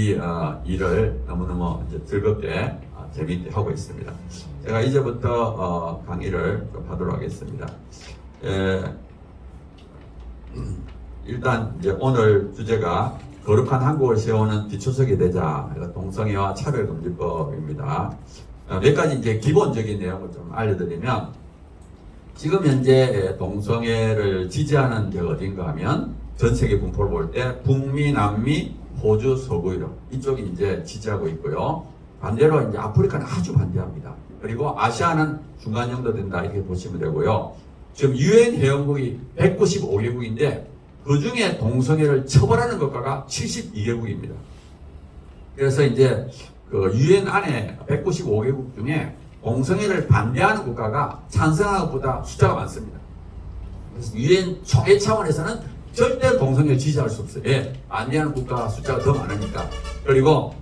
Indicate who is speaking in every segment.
Speaker 1: 이 일을 너무너무 이제 즐겁게 재미있게 하고 있습니다. 제가 이제부터 강의를 좀 하도록 하겠습니다. 일단 이제 오늘 주제가 거룩한 한국을 세우는 기초석이 되자, 동성애와 차별금지법입니다. 몇 가지 이제 기본적인 내용을 좀 알려드리면, 지금 현재 동성애를 지지하는 데가 어딘가 하면 전 세계 분포를 볼 때 북미, 남미, 호주, 서구 유럽 이쪽이 이제 지지하고 있고요. 반대로 이제 아프리카는 아주 반대합니다. 그리고 아시아는 중간 정도 된다 이렇게 보시면 되고요. 지금 유엔 회원국이 195개국인데 그 중에 동성애를 처벌하는 국가가 72개국입니다. 그래서 이제 그 유엔 안에 195개국 중에 동성애를 반대하는 국가가 찬성하는 것보다 숫자가 많습니다. 그래서 유엔 총회 차원에서는 절대 동성애를 지지할 수 없어요. 예, 반대하는 국가 숫자가 더 많으니까. 그리고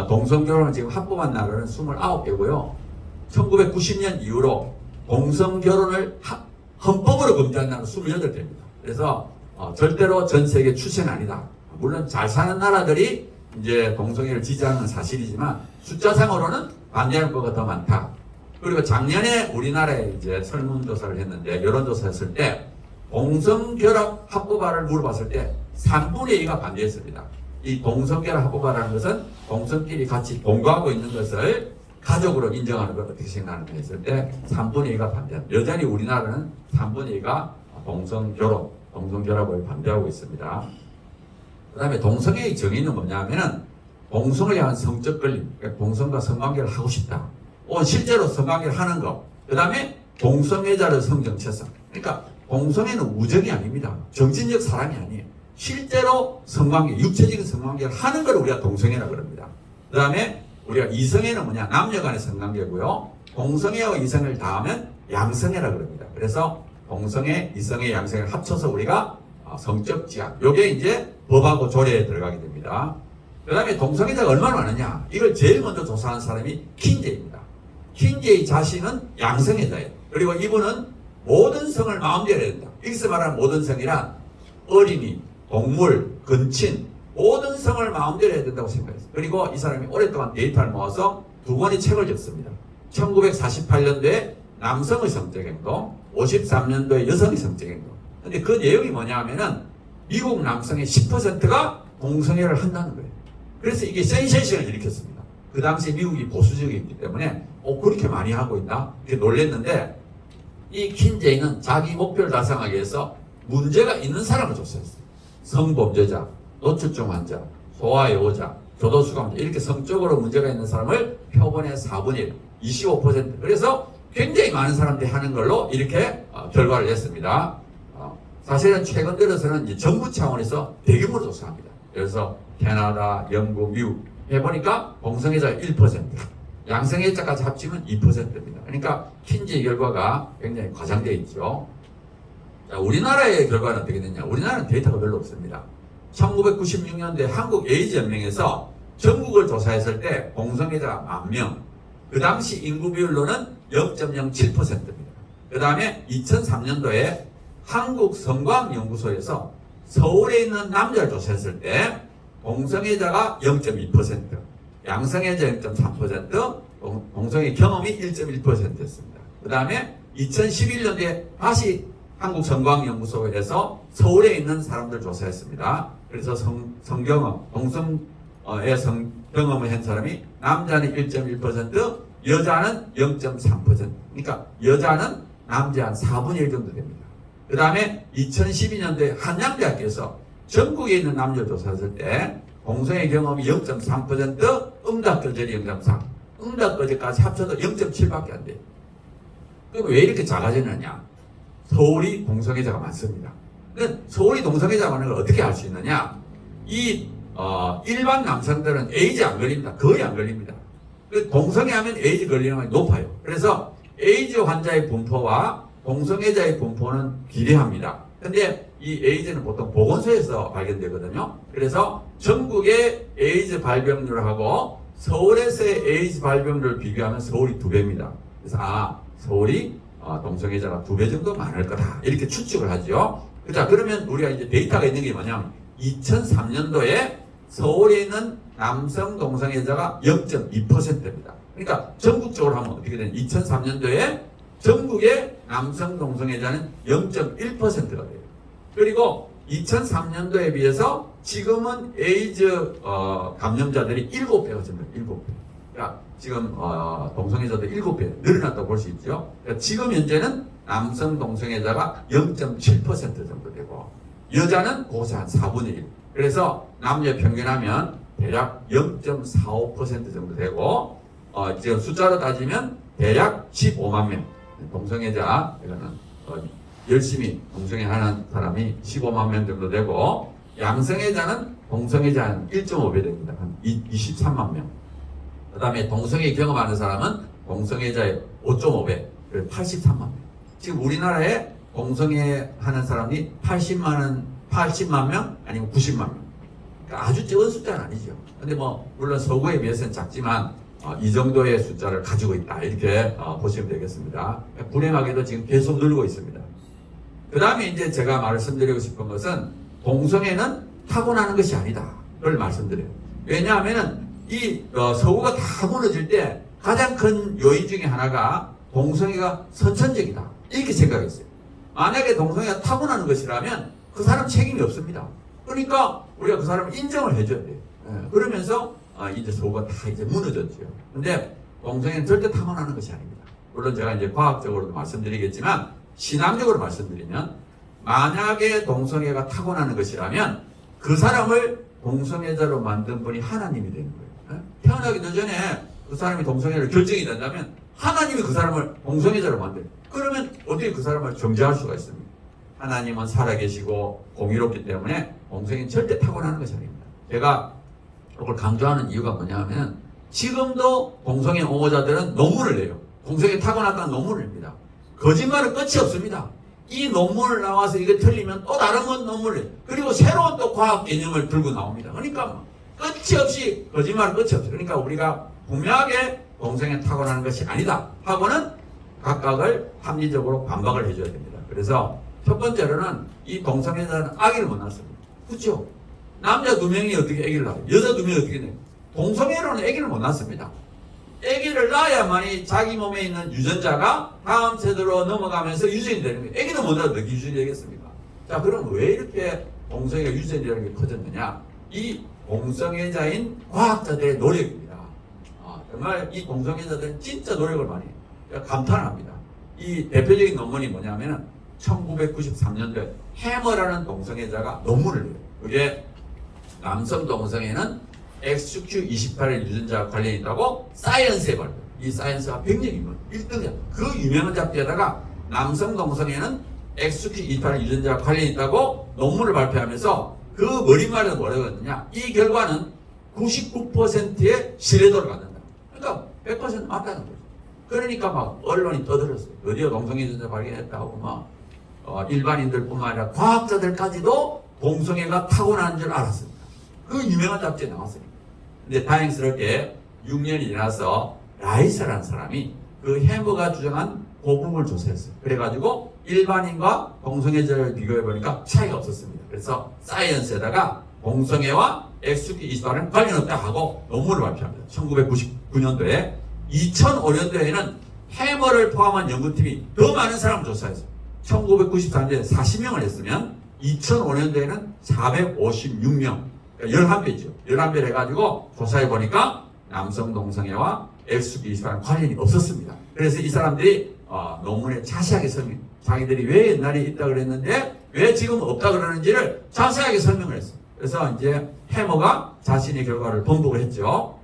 Speaker 1: 동성결혼은 지금 합법한 나라는 29개고요. 1990년 이후로 동성결혼을 헌법으로 금지한 나라는 28개입니다. 그래서 절대로 전 세계 추세는 아니다. 물론 잘 사는 나라들이 이제 동성애를 지지하는 건 사실이지만 숫자상으로는 반대하는 국가가 더 많다. 그리고 작년에 우리나라에 이제 설문조사를 했는데, 여론조사했을 때 동성결합 합법화를 물어봤을 때 3분의 2가 반대했습니다. 이 동성결합 합법화라는 것은 동성끼리 같이 동거하고 있는 것을 가족으로 인정하는 걸 어떻게 생각하는가 했을 때 3분의 2가 반대합니다. 여전히 우리나라는 3분의 2가 동성결합을 반대하고 있습니다. 그 다음에 동성애의 정의는 뭐냐면은 동성을 향한 성적 끌림, 그러니까 동성과 성관계를 하고 싶다. 실제로 성관계를 하는 것. 그 다음에 동성애자를 성정체성. 그러니까 동성애는 우정이 아닙니다. 정신적 사랑이 아니에요. 실제로 성관계, 육체적인 성관계를 하는 걸 우리가 동성애라고 그럽니다. 그 다음에 우리가 이성애는 뭐냐? 남녀 간의 성관계고요. 동성애와 이성애를 다하면 양성애라고 그럽니다. 그래서 동성애, 이성애, 양성애를 합쳐서 우리가 성적 지향. 요게 이제 법하고 조례에 들어가게 됩니다. 그 다음에 동성애자가 얼마나 많으냐? 이걸 제일 먼저 조사한 사람이 킨제이입니다. 킨제이 자신은 양성애자예요. 그리고 이분은 모든 성을 마음대로 해야 된다. 여기서 말하는 모든 성이란 어린이, 동물, 근친, 모든 성을 마음대로 해야 된다고 생각했어요. 그리고 이 사람이 오랫동안 데이터를 모아서 2권의 책을 적습니다. 1948년도에 남성의 성적 행동, 53년도에 여성의 성적 행동. 근데 그 내용이 뭐냐 하면은 미국 남성의 10%가 동성애를 한다는 거예요. 그래서 이게 센세이션을 일으켰습니다. 그 당시 미국이 보수적이었기 때문에 그렇게 많이 하고 있나? 이렇게 놀랬는데, 이 킨제이는 자기 목표를 달성하기 위해서 문제가 있는 사람을 조사했어요. 성범죄자, 노출증 환자, 소아여자, 교도수감자, 이렇게 성적으로 문제가 있는 사람을 표본의 4분의 1, 25%. 그래서 굉장히 많은 사람들이 하는 걸로 이렇게 결과를 냈습니다. 사실은 최근 들어서는 이제 정부 차원에서 대규모로 조사합니다. 그래서 캐나다, 영국, 미국 해보니까 동성애자가 1%, 양성애자까지 합치면 2%입니다. 그러니까 킨제이 결과가 굉장히 과장되어 있죠. 자, 우리나라의 결과는 어떻게 됐냐? 우리나라는 데이터가 별로 없습니다. 1996년도에 한국에이즈연맹에서 전국을 조사했을 때 동성애자가 10,000명. 그 당시 인구 비율로는 0.07%입니다. 그 다음에 2003년도에 한국성광연구소에서 서울에 있는 남자를 조사했을 때 동성애자가 0.2%, 양성애자 0.3%, 동성애 경험이 1.1%였습니다. 그 다음에 2011년도에 다시 한국성광연구소에서 서울에 있는 사람들 조사했습니다. 그래서 성경험, 동성애 성경험을 한 사람이 남자는 1.1%, 여자는 0.3%. 그러니까 여자는 남자 한 4분의 1 정도 됩니다. 그 다음에 2012년도에 한양대학교에서 전국에 있는 남녀 조사했을 때 동성애 경험이 0.3%, 응답거절이 0.3%, 응답거절까지 합쳐도 0.7밖에 안 돼요. 그럼 왜 이렇게 작아지느냐? 서울이 동성애자가 많습니다. 서울이 동성애자가 많은 걸 어떻게 알 수 있느냐? 일반 남성들은 에이즈 안 걸립니다. 거의 안 걸립니다. 동성애 하면 에이즈 걸리는 확률이 높아요. 그래서 에이즈 환자의 분포와 동성애자의 분포는 비례합니다. 근데 이 에이즈는 보통 보건소에서 발견되거든요. 그래서 전국의 에이즈 발병률하고 서울에서의 에이즈 발병률을 비교하면 서울이 2배입니다. 그래서 서울이 동성애자가 2배 정도 많을 거다. 이렇게 추측을 하죠. 자, 그러면 우리가 이제 데이터가 있는 게 뭐냐면 2003년도에 서울에 있는 남성 동성애자가 0.2%입니다. 그러니까 전국적으로 하면 어떻게 되냐? 2003년도에 전국의 남성 동성애자는 0.1%가 돼요. 그리고 2003년도에 비해서 지금은 에이즈 감염자들이 7배가 증가해요. 7배. 그러니까 지금 동성애자들 7배 늘어났다고 볼 수 있죠. 그러니까 지금 현재는 남성 동성애자가 0.7% 정도 되고 여자는 그것의 한 4분의 1. 그래서 남녀 평균하면 대략 0.45% 정도 되고 지금 숫자로 따지면 대략 15만 명 동성애자 이거는 열심히 동성애하는 사람이 15만 명 정도 되고 양성애자는 동성애자 한 1.5배 됩니다. 한 23만 명. 그 다음에 동성애 경험하는 사람은 동성애자의 5.5배, 83만 명. 지금 우리나라에 동성애 하는 사람이 80만 명 아니면 90만 명. 그러니까 아주 적은 숫자는 아니죠. 근데 뭐 물론 서구에 비해서는 작지만 이 정도의 숫자를 가지고 있다 이렇게 보시면 되겠습니다. 불행하게도 지금 계속 늘고 있습니다. 그 다음에 이제 제가 말씀드리고 싶은 것은 동성애는 타고나는 것이 아니다. 그걸 말씀드려요. 왜냐하면 이 서구가 다 무너질 때 가장 큰 요인 중에 하나가 동성애가 선천적이다. 이렇게 생각했어요. 만약에 동성애가 타고나는 것이라면 그 사람 책임이 없습니다. 그러니까 우리가 그 사람을 인정을 해줘야 돼요. 그러면서 이제 서구가 다 이제 무너졌죠. 근데 동성애는 절대 타고나는 것이 아닙니다. 물론 제가 이제 과학적으로도 말씀드리겠지만 신앙적으로 말씀드리면 만약에 동성애가 타고나는 것이라면 그 사람을 동성애자로 만든 분이 하나님이 되는 거예요. 태어나기도 전에 그 사람이 동성애를 결정이 된다면 하나님이 그 사람을 동성애자로 만들어요. 그러면 어떻게 그 사람을 정죄할 수가 있습니까? 하나님은 살아계시고 공의롭기 때문에 동성애는 절대 타고나는 것이 아닙니다. 제가 이걸 강조하는 이유가 뭐냐면 지금도 동성애 옹호자들은 논문을 내요. 동성애 타고났다는 논문을 냅니다. 거짓말은 끝이 없습니다. 이 논문을 나와서 이게 틀리면 또 다른 건 논문을 내요. 그리고 새로운 또 과학 개념을 들고 나옵니다. 그러니까 끝이 없이 거짓말은 끝이 없어요. 그러니까 우리가 분명하게 동성애 타고나는 것이 아니다 하고는 각각을 합리적으로 반박을 해줘야 됩니다. 그래서 첫 번째로는 이 동성애자는 아기를 못 낳습니다. 그렇죠? 남자 2명이 어떻게 아기를 낳아요? 여자 2명이 어떻게 돼요? 동성애로는 아기를 못 낳습니다. 아기를 낳아야만이 자기 몸에 있는 유전자가 다음 세대로 넘어가면서 유전이 되는 거예요. 아기도 못 낳아도 어떻게 유전이 되겠습니까? 자, 그럼 왜 이렇게 동성애가 유전이라는 게 커졌느냐? 이 동성애자인 과학자들의 노력입니다. 정말 이 동성애자들은 진짜 노력을 많이 해요. 감탄합니다. 이 대표적인 논문이 뭐냐면 1993년도에 해머라는 동성애자가 논문을 내요. 그게 남성 동성애는 XQ28의 유전자와 관련이 있다고 사이언스에 발표. 이 사이언스가 굉장히 1등이야. 그 유명한 잡지에다가 남성 동성애는 XQ28의 유전자와 관련이 있다고 논문을 발표하면서 그 머릿말에서 뭐라고 했느냐. 이 결과는 99%의 신뢰도를 갖는다. 그러니까 100% 맞다는 거죠. 그러니까 막 언론이 떠들었어요. 드디어 동성애 유전자 발견했다고 막 일반인들뿐만 아니라 과학자들까지도 동성애가 타고나는 줄 알았습니다. 그 유명한 잡지에 나왔습니다. 근데 다행스럽게 6년이 지나서 라이스라는 사람이 그 해머가 주장한 그 부분을 조사했어요. 그래가지고 일반인과 동성애자를 비교해보니까 차이가 없었습니다. 그래서 사이언스에다가 동성애와 XQ28은 관련 없다 하고 논문을 발표합니다. 1999년도에 2005년도에는 해머를 포함한 연구팀이 더 많은 사람을 조사했어요. 1994년도에 40명을 했으면 2005년도에는 456명, 그러니까 11배죠. 11배를 해가지고 조사해보니까 남성 동성애와 XQ28은 관련이 없었습니다. 그래서 이 사람들이 논문에 자세하게 설명, 자기들이 왜 옛날에 있다 그랬는데 왜 지금 없다 그러는지를 자세하게 설명을 했어요. 그래서 이제 해머가 자신의 결과를 번복을 했죠.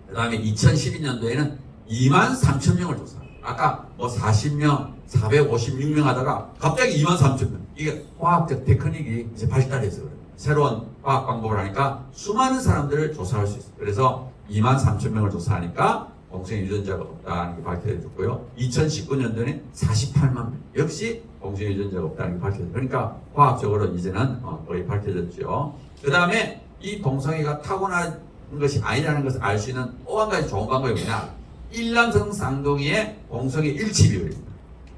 Speaker 1: 그 다음에 2012년도에는 23,000명을 조사합니다. 아까 뭐 40명, 456명 하다가 갑자기 23,000명. 이게 과학적 테크닉이 이제 발달해서 그래요. 새로운 과학 방법을 하니까 수많은 사람들을 조사할 수 있어요. 그래서 23,000명을 조사하니까 동성애 유전자가 없다는 게 밝혀졌고요. 2019년도에는 48만 명. 역시 동성애 유전자가 없다는 게 밝혀졌어요. 그러니까 과학적으로 이제는 거의 밝혀졌죠. 그 다음에 이 동성애가 타고난 것이 아니라는 것을 알 수 있는 또 한 가지 좋은 방법이 뭐냐? 일란성 쌍둥이의 동성애 일치 비율입니다.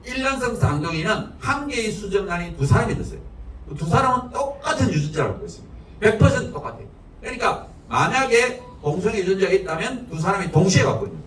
Speaker 1: 일란성 쌍둥이는 한 개의 수정란이 두 사람이 됐어요. 두 사람은 똑같은 유전자를 갖고 있습니다. 100% 똑같아요. 그러니까 만약에 동성애 유전자가 있다면 두 사람이 동시에 갖거든요.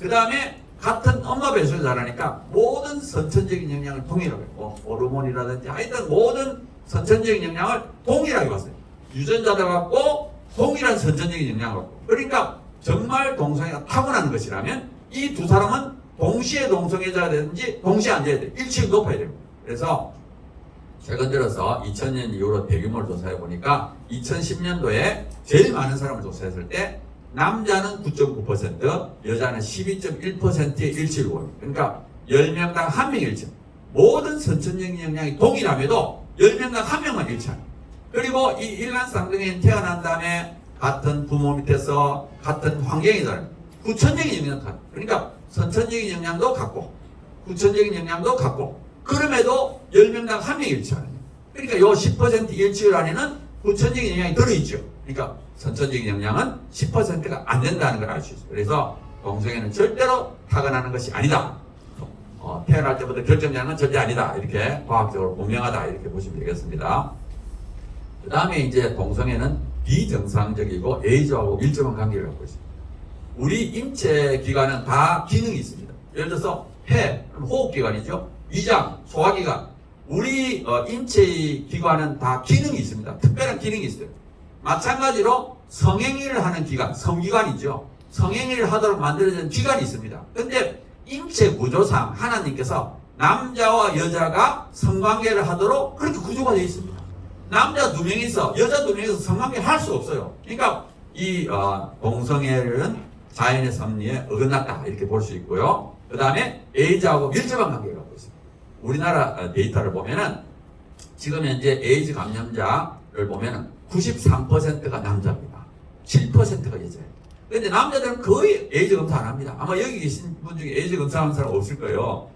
Speaker 1: 그 다음에 같은 엄마 배수를 자라니까 모든 선천적인 영향을 동일하게, 호르몬이라든지 하여튼 모든 선천적인 영향을 동일하게 받아요. 유전자도 갖고 동일한 선천적인 영향을 갖고. 그러니까 정말 동성애가 타고나는 것이라면 이 두 사람은 동시에 동성애자가 되든지 동시에 안 돼야 돼요. 일치율이 높아야 됩니다. 그래서 최근 들어서 2000년 이후로 대규모를 조사해 보니까 2010년도에 제일 많은 사람을 조사했을 때 남자는 9.9%, 여자는 12.1%의 일치율이 보입니다. 그러니까 10명당 1명이 일치. 모든 선천적인 영향이 동일함에도 10명당 1명만 일치합니다. 그리고 이 일반 쌍둥이는 태어난 다음에 같은 부모 밑에서 같은 환경이잖아요. 후천적인 영향도 같고, 그러니까 선천적인 영향도 같고, 후천적인 영향도 같고, 그럼에도 10명당 1명이 일치하는 거예요. 그러니까 요 10% 일치율 안에는 후천적인 영향이 들어있죠. 그러니까 선천적인 영향은 10%가 안 된다는 걸 알 수 있어요. 그래서 동성애는 절대로 타고나는 것이 아니다. 태어날 때부터 결정되는 건 절대 아니다. 이렇게 과학적으로 분명하다. 이렇게 보시면 되겠습니다. 그 다음에 이제 동성애는 비정상적이고 에이즈하고 밀접한 관계를 갖고 있습니다. 우리 인체 기관은 다 기능이 있습니다. 예를 들어서 폐, 호흡기관이죠. 위장, 소화기관. 우리 인체의 기관은 다 기능이 있습니다. 특별한 기능이 있어요. 마찬가지로 성행위를 하는 기관, 성기관이죠. 성행위를 하도록 만들어진 기관이 있습니다. 근데 인체 구조상 하나님께서 남자와 여자가 성관계를 하도록 그렇게 구조가 되어 있습니다. 남자 2명이서 여자 2명이서 성관계를 할 수 없어요. 그러니까 이 동성애는 자연의 섭리에 어긋났다 이렇게 볼 수 있고요. 그 다음에 에이즈하고 밀접한 관계를 갖고 있습니다. 우리나라 데이터를 보면은 지금 현재 에이즈 감염자를 보면은 93%가 남자입니다. 7%가 여자예요. 그런데 남자들은 거의 에이즈 검사 안 합니다. 아마 여기 계신 분 중에 에이즈 검사하는 사람 없을 거예요.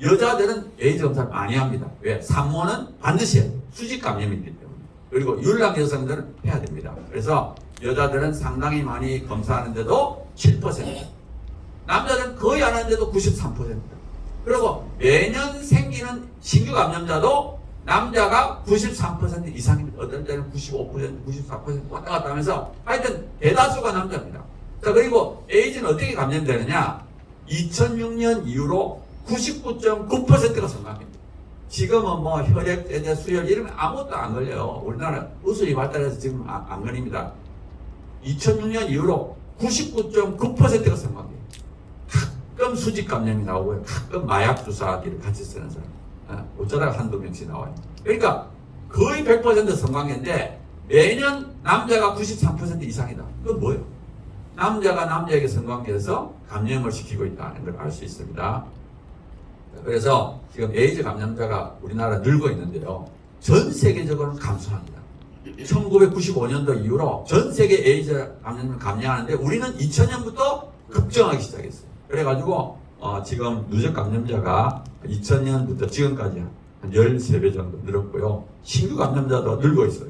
Speaker 1: 여자들은 에이즈 검사를 많이 합니다. 왜? 산모는 반드시 해야 돼요. 수직 감염이기 때문에. 그리고 율랑 여성들은 해야 됩니다. 그래서 여자들은 상당히 많이 검사하는데도 7%. 남자들은 거의 안 하는데도 93%. 그리고 매년 생기는 신규 감염자도 남자가 93% 이상입니다. 어떤 때는 95%, 94% 왔다 갔다 하면서 하여튼 대다수가 남자입니다. 자, 그리고 에이즈는 어떻게 감염되느냐? 2006년 이후로 99.9%가 성감입니다. 지금은 뭐 혈액, 세대, 수혈 이런 거 아무것도 안 걸려요. 우리나라 의술이 발달해서 지금 안 걸립니다. 2006년 이후로 99.9%가 성감이에요. 가끔 수직 감염이 나오고요. 가끔 마약 주사기를 같이 쓰는 사람. 어쩌다가 한두 명씩 나와요. 그러니까 거의 100% 성관계인데 매년 남자가 93% 이상이다. 그건 뭐예요? 남자가 남자에게 성관계해서 감염을 시키고 있다는 걸 알 수 있습니다. 그래서 지금 에이즈 감염자가 우리나라 늘고 있는데요. 전 세계적으로는 감소합니다. 1995년도 이후로 전 세계 에이즈 감염을 감량하는데 우리는 2000년부터 급증하기 시작했어요. 그래가지고 지금 누적 감염자가 2000년부터 지금까지 한 13배 정도 늘었고요. 신규 감염자도 늘고 있어요.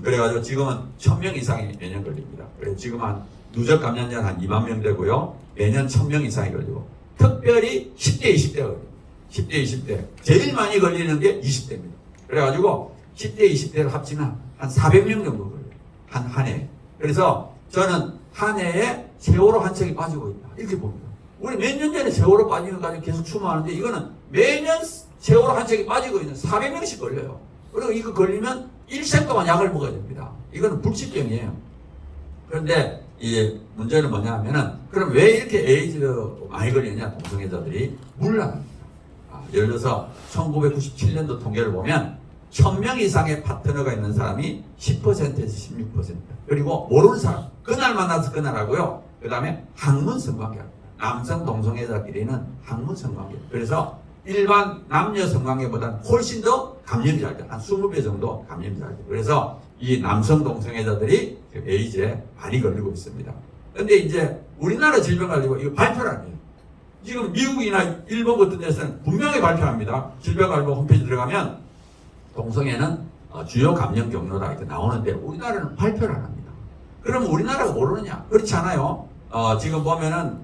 Speaker 1: 그래가지고 지금은 1000명 이상이 매년 걸립니다. 그래서 지금 한 누적 감염자는 한 2만 명 되고요. 매년 1000명 이상이 걸리고 특별히 10대, 20대가 걸립니다. 10대, 20대. 제일 많이 걸리는 게 20대입니다. 그래가지고 10대, 20대를 합치면 한 400명 정도 걸려요. 한 해에. 그래서 저는 한 해에 세월호 한 척이 빠지고 있다. 이렇게 봅니다. 우리 몇 년 전에 세월호 빠지는 까지 계속 추모하는데 이거는 매년 세월호 한 척이 빠지고 있는 400명씩 걸려요. 그리고 이거 걸리면 일생 동안 약을 먹어야 됩니다. 이거는 불치병이에요. 그런데 이 문제는 뭐냐 하면은 그럼 왜 이렇게 에이즈 많이 걸리느냐 동성애자들이 몰라합니다. 예를 들어서 1997년도 통계를 보면 1000명 이상의 파트너가 있는 사람이 10%에서 16%. 그리고 모르는 사람. 그날 만나서 그날 하고요. 그 다음에 학문 성관계. 남성 동성애자끼리는 학문 성관계. 그래서 일반 남녀 성관계보다는 훨씬 더 감염이 잘 돼. 한 20배 정도 감염이 잘 돼. 그래서 이 남성 동성애자들이 에이즈에 많이 걸리고 있습니다. 근데 이제 우리나라 질병 가지고 이거 발표를 안 해요. 지금 미국이나 일본 같은 데서는 분명히 발표합니다. 질병관리부 홈페이지 들어가면 동성애는 주요 감염 경로다 이렇게 나오는데 우리나라는 발표를 안 합니다. 그러면 우리나라가 모르느냐? 그렇지 않아요. 지금 보면은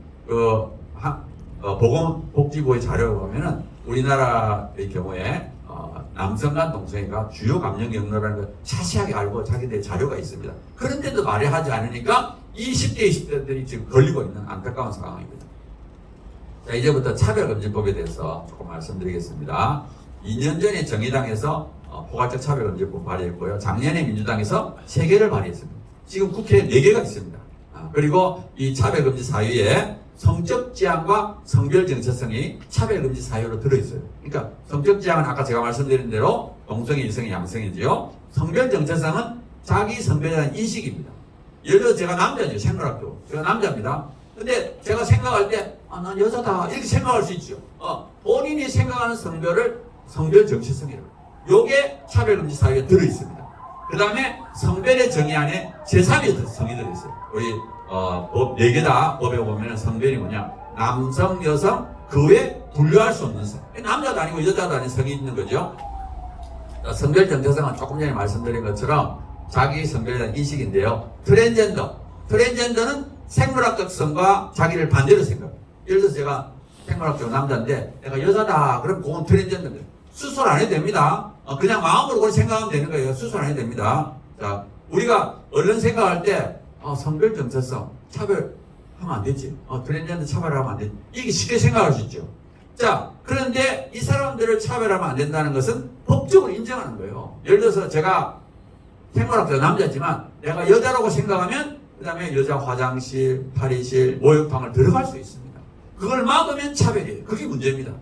Speaker 1: 보건복지부의 자료를 보면은 우리나라의 경우에 남성 간 동성애가 주요 감염 경로라는 걸 자세하게 알고 자기들의 자료가 있습니다. 그런데도 말을 하지 않으니까 이 10대, 20대들이 지금 걸리고 있는 안타까운 상황입니다. 자, 이제부터 차별금지법에 대해서 조금 말씀드리겠습니다. 2년 전에 정의당에서 포괄적 차별금지법 발의했고요. 작년에 민주당에서 3개를 발의했습니다. 지금 국회에 4개가 있습니다. 그리고 이 차별금지 사유에 성적 지향과 성별 정체성이 차별금지 사유로 들어있어요. 그러니까 성적 지향은 아까 제가 말씀드린 대로 동성애, 이성애, 양성이지요. 성별 정체성은 자기 성별에 대한 인식입니다. 예를 들어 제가 남자죠. 생물학도. 제가 남자입니다. 근데 제가 생각할 때 난 여자다 이렇게 생각할 수 있죠. 본인이 생각하는 성별을 성별 정체성이라고. 요게 차별금지 사유에 들어있습니다. 그 다음에 성별의 정의 안에 제3의 성이 들어있어요. 우리 법 4개다 법에 보면 성별이 뭐냐, 남성, 여성, 그 외 분류할 수 없는 성. 남자도 아니고 여자도 아닌 성이 있는 거죠. 성별 정체성은 조금 전에 말씀드린 것처럼 자기 성별에 대한 인식인데요. 트랜스젠더는 생물학적 성과 자기를 반대로 생각해요. 예를 들어서 제가 생물학적 남자인데 내가 여자다 그럼 그건 트랜스젠더입니다. 수술 안 해도 됩니다. 그냥 마음으로 그렇게 생각하면 되는 거예요. 수술 안 해도 됩니다. 자, 우리가 얼른 생각할 때 성별 정체성 차별하면 안 되지. 트랜스젠더 차별하면 안 되지. 이게 쉽게 생각할 수 있죠. 자, 그런데 이 사람들을 차별하면 안 된다는 것은 법적으로 인정하는 거예요. 예를 들어서 제가 생물학적 남자지만 내가 여자라고 생각하면 그 다음에 여자 화장실, 탈의실, 목욕탕을 들어갈 수 있습니다. 그걸 막으면 차별이에요. 그게 문제입니다.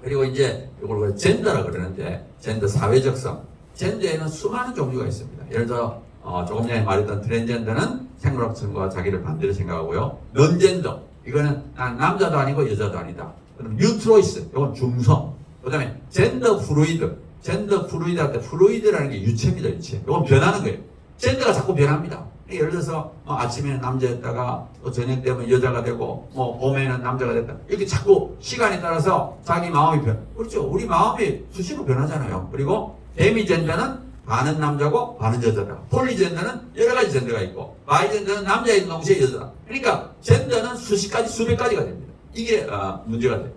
Speaker 1: 그리고 이제 이걸 젠더라 그러는데 젠더 사회적성. 젠더에는 수많은 종류가 있습니다. 예를 들어 조금 전에 말했던 트랜스젠더는 생물학성과 자기를 반대로 생각하고요. 넌젠더 이거는 난 남자도 아니고 여자도 아니다. 그럼 뉴트로이스 이건 중성. 그 다음에 젠더 플루이드. 젠더 플루이드 할 때 플루이드라는 게 유체입니다. 유체. 이건 변하는 거예요. 젠더가 자꾸 변합니다. 예를 들어서 아침에는 남자였다가 또 저녁 되면 여자가 되고 봄에는 남자가 됐다. 이렇게 자꾸 시간에 따라서 자기 마음이 그렇죠. 우리 마음이 수시로 변하잖아요. 그리고 데미젠더는 반은 남자고 반은 여자다. 폴리젠더는 여러 가지 젠더가 있고 바이젠더는 남자인 동시에 여자다. 그러니까 젠더는 수십 가지 수백 가지가 됩니다. 이게 문제가 돼요.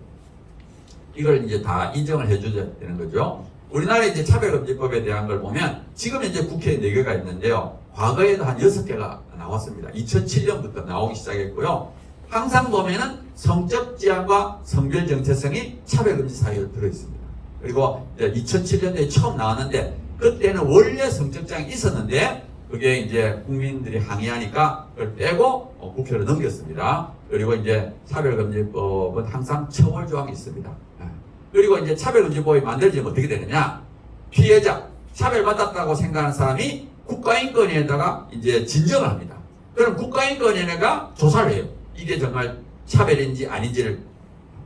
Speaker 1: 이걸 이제 다 인정을 해줘야 되는 거죠. 우리나라의 이제 차별금지법에 대한 걸 보면 지금 이제 국회에 4개가 있는데요. 과거에도 한 6개가 나왔습니다. 2007년부터 나오기 시작했고요. 항상 보면은 성적 지향과 성별 정체성이 차별금지 사유로 들어있습니다. 그리고 2007년도에 처음 나왔는데 그때는 원래 성적 지향이 있었는데 그게 이제 국민들이 항의하니까 그걸 빼고 국회로 넘겼습니다. 그리고 이제 차별금지법은 항상 처벌 조항이 있습니다. 그리고 이제 차별금지법이 만들어지면 어떻게 되느냐? 피해자, 차별받았다고 생각하는 사람이 국가인권위에다가 이제 진정을 합니다. 그럼 국가인권위원회가 조사를 해요. 이게 정말 차별인지 아닌지를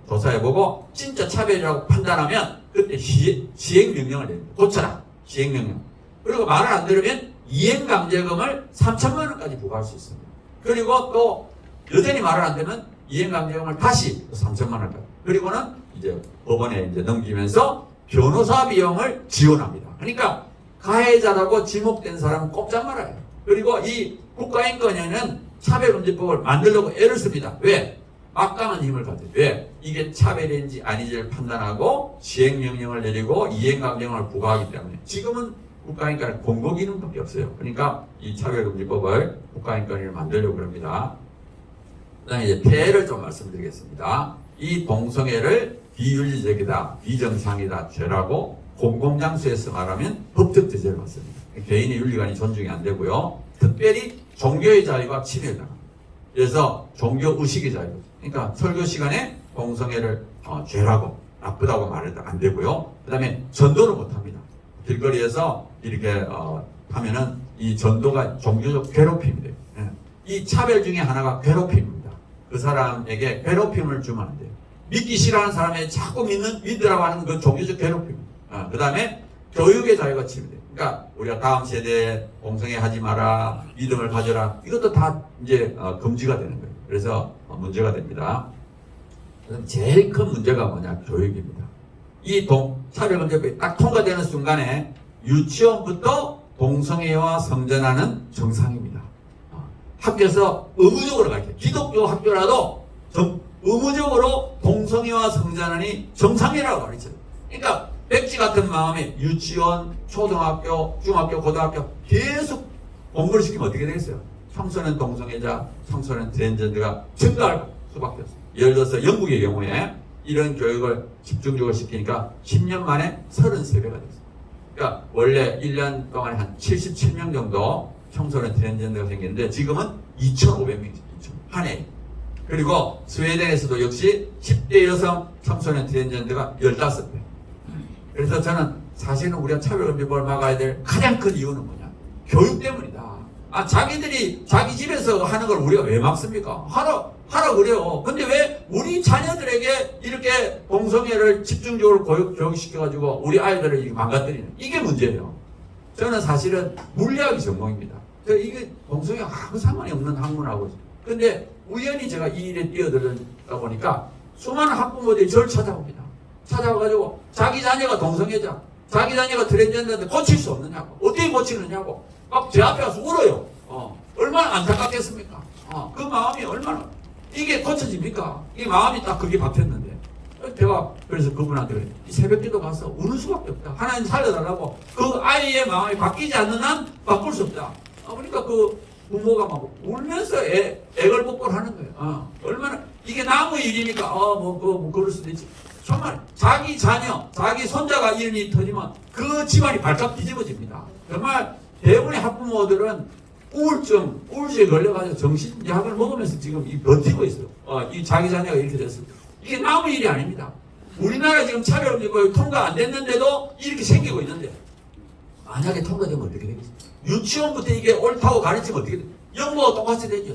Speaker 1: 조사해보고 진짜 차별이라고 판단하면 그때 시행명령을 내립니다. 고쳐라. 시행명령. 그리고 말을 안 들으면 이행강제금을 3천만 원까지 부과할 수 있습니다. 그리고 또 여전히 말을 안 되면 이행강제금을 다시 3천만 원까지. 그리고는 이제 법원에 이제 넘기면서 변호사 비용을 지원합니다. 그러니까 가해자라고 지목된 사람은 꼼짝 말아요. 그리고 이 국가인권위원회는 차별금지법을 만들려고 애를 씁니다. 왜? 막강한 힘을 가져요. 왜? 이게 차별인지 아닌지를 판단하고 시행명령을 내리고 이행강제금을 부과하기 때문에 지금은 국가인권위 공고기능밖에 없어요. 그러니까 이 차별금지법을 국가인권위를 만들려고 합니다. 그 다음에 이제 폐해를 좀 말씀드리겠습니다. 이 동성애를 비윤리적이다, 비정상이다, 죄라고 공공장소에서 말하면 법적 제재를 받습니다. 개인의 윤리관이 존중이 안 되고요. 특별히 종교의 자유가 침해당합니다. 그래서 종교의식의 자유. 그러니까 설교 시간에 동성애를 죄라고 나쁘다고 말해도 안 되고요. 그 다음에 전도를 못합니다. 길거리에서 이렇게 하면은 이 전도가 종교적 괴롭힘이 돼요. 이 차별 중에 하나가 괴롭힘입니다. 그 사람에게 괴롭힘을 주면 안 돼요. 믿기 싫어하는 사람에게 자꾸 믿으라고 하는 건 종교적 괴롭힘입니다. 그 다음에 교육의 자유가 침해돼요. 그러니까 우리가 다음 세대에 동성애 하지 마라, 믿음을 가져라, 이것도 다 이제 금지가 되는 거예요. 그래서 문제가 됩니다. 그럼 제일 큰 문제가 뭐냐? 교육입니다. 이 차별금지법이 딱 통과되는 순간에 유치원부터 동성애와 성전하는 정상입니다. 학교에서 의무적으로 가르쳐요. 기독교 학교라도 의무적으로 동성애와 성전하니 정상이라고 가르쳐요. 그러니까 백지 같은 마음에 유치원, 초등학교, 중학교, 고등학교 계속 공부를 시키면 어떻게 되겠어요? 청소년 동성애자, 청소년 트랜스젠더가 증가할 수밖에 없어요. 예를 들어서 영국의 경우에 이런 교육을 집중적으로 시키니까 10년 만에 33배가 됐어요. 그러니까 원래 1년 동안에 한 77명 정도 청소년 트랜스젠더가 생기는데 지금은 2,500명이죠. 한 해. 그리고 스웨덴에서도 역시 10대 여성 청소년 트랜스젠더가 15배. 그래서 저는 사실은 우리가 차별금지법을 막아야 될 가장 큰 이유는 뭐냐? 교육 때문이다. 자기들이 자기 집에서 하는 걸 우리가 왜 막습니까? 하라 그래요. 근데 왜 우리 자녀들에게 이렇게 동성애를 집중적으로 교육시켜가지고 우리 아이들을 이렇게 망가뜨리는 이게 문제예요. 저는 사실은 물리학이 전공입니다. 이게 동성애가 아무 상관이 없는 학문하고 근데 우연히 제가 이 일에 뛰어들다 보니까 수많은 학부모들이 저를 찾아옵니다. 찾아와가지고 자기 자녀가 동성애자, 자기 자녀가 트랜스젠더인데 고칠 수 없느냐고, 어떻게 고치느냐고 막 제 앞에 와서 울어요. 얼마나 안타깝겠습니까? 그 마음이 얼마나 이게 고쳐집니까? 이 마음이 딱 그게 박혔는데 제가 그래서 그분한테 그래요. 새벽기도 가서 우는 수밖에 없다. 하나님 살려달라고. 그 아이의 마음이 바뀌지 않는 한 바꿀 수 없다. 그러니까 그 부모가 막 울면서 애걸복걸하는 거예요. 얼마나 이게 남의 일이니까 그럴 수도 있지. 정말 자기 자녀, 자기 손자가 이런 일이 터지면 그 집안이 발칵 뒤집어집니다. 정말 대부분의 학부모들은 우울증에 걸려가지고 정신약을 먹으면서 지금 버티고 있어요. 이 자기 자녀가 이렇게 됐어요. 이게 남의 일이 아닙니다. 우리나라 지금 차별금지법이 통과 안 됐는데도 이렇게 생기고 있는데 만약에 통과되면 어떻게 되겠어요? 유치원부터 이게 옳다고 가르치면 어떻게 돼요? 영모가 똑같이 되죠.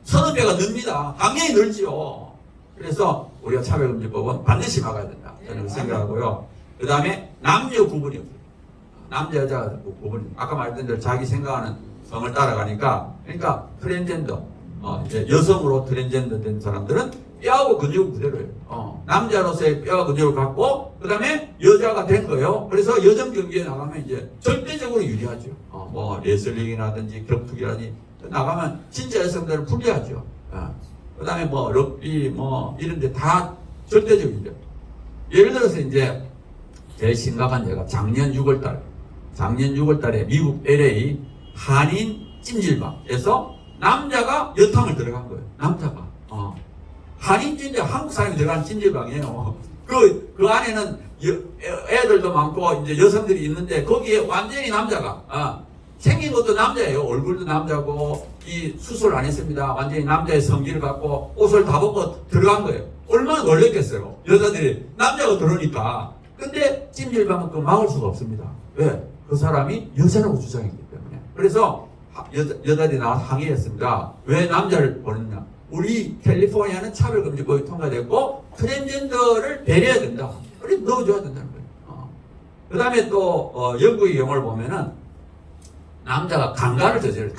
Speaker 1: 서너 배가 늡니다. 당연히 늘지요. 그래서 우리가 차별금지법은 반드시 막아야 된다. 저는 생각하고요. 그 다음에 남녀 구분이 없어요. 남자, 여자 구분이. 아까 말했던 대로 자기 생각하는 성을 따라가니까, 그러니까 트랜스젠더, 이제 여성으로 트랜스젠더 된 사람들은 뼈하고 근육은 그대로예요. 남자로서의 뼈와 근육을 갖고, 그 다음에 여자가 된 거예요. 그래서 여성 경기에 나가면 이제 절대적으로 유리하죠. 레슬링이라든지 격투기라든지 나가면 진짜 여성들은 불리하죠. 그 다음에 럭비, 이런데 다 절대적이죠. 예를 들어서 이제 제일 심각한 제가 작년 6월달에 미국 LA 한인 찜질방에서 남자가 여탕을 들어간 거예요. 남자가. 한인 찜질, 한국 사람이 들어간 찜질방이에요. 그 안에는 애들도 많고 이제 여성들이 있는데 거기에 완전히 남자가, 생긴 것도 남자예요. 얼굴도 남자고, 이 수술 안 했습니다. 완전히 남자의 성기를 갖고 옷을 다 벗고 들어간 거예요. 얼마나 놀랬겠어요. 여자들이 남자가 들어오니까. 근데 찜질방은 그거 막을 수가 없습니다. 왜? 그 사람이 여자라고 주장했기 때문에. 그래서 여자들이 나와서 항의했습니다. 왜 남자를 보냈냐? 우리 캘리포니아는 차별금지법이 통과됐고 트랜스젠더를 배려해야 된다. 그래 넣어줘야 된다는 거예요. 그 다음에 또 영국의 경우를 보면은 남자가 강간을 저질러요.